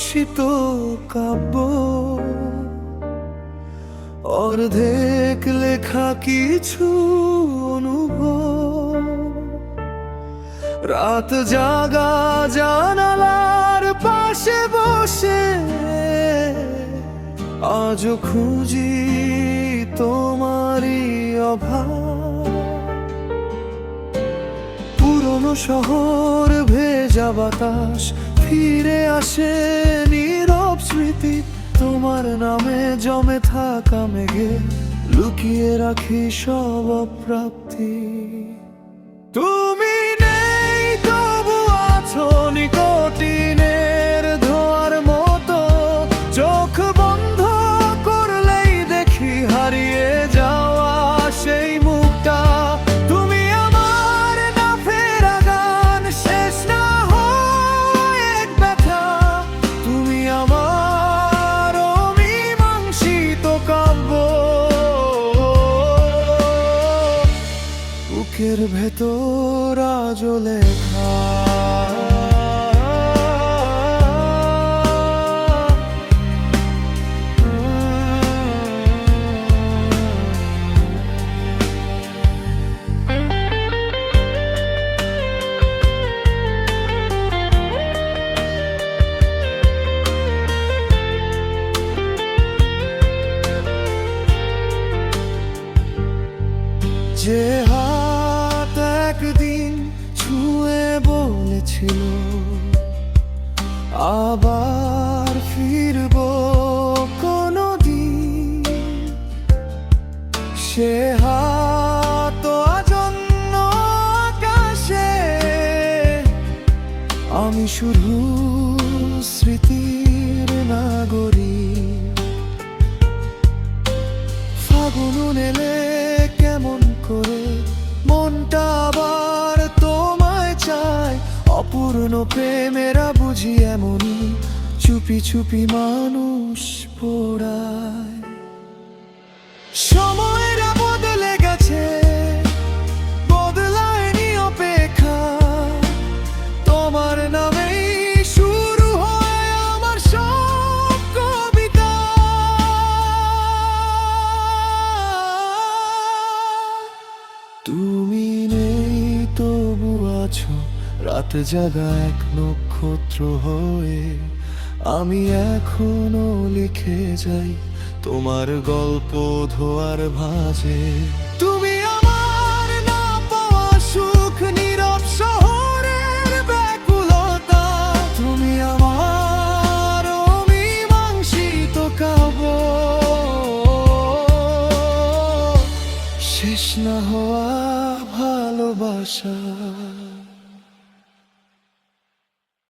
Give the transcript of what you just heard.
অমীমাংসিত কাব্য, অর্ধেক লেখা কিছু অনুভব। রাত জাগা জানালার পাশে বসে আজও খুঁজি তোমারই অভাব। পুরনো শহর ভেজা বাতাস, ফিরে আসে নীরব স্মৃতি। তোমার নামে জমে থাকা মেঘে লুকিয়ে রাখি সব অপ্রাপ্তি। তুমি নেই তবু আছো নিকটিনের ধোয়ার মতো, চোখ বন্ধ করলেই দেখি হারিয়ে যাওয়া সেই মুখটা। তুমি আমার না ফেরা গান, শেষ না হয় এক ব্যথা। তুমি আমার অমীমাংসিত কাব্য, বুকের ভেতর আজও লেখা। যে হাত একদিন ছুঁয়ে বলেছিল আবার ফিরবো কোনদিন, সে হাত আজন্য আকাশে। আমি শুধু স্মৃতির নাগরিক। ফাগুন এলে কেমন করে মনটা আবার তোমায় চায়। অপূর্ণ প্রেমেরা বুঝি এমনই, চুপি চুপি মানুষ পোড়ায়। সময়রা বদলে গেছে, বদলায়নি অপেক্ষা। তোমার নামেই শুরু হয় আমার সব কবিতা। তুমি নেই তবু আছো রাত জাগা এক নক্ষত্র হয়ে। আমি এখনো লিখে যাই তোমার গল্প ধোয়ার ভাঁজে। তুমি আমার না পাওয়া সুখ, নীরব শহরের ব্যাকুলতা। তুমি আমার অমীমাংসিত কাব্য, শেষ না হওয়া ভালোবাসা।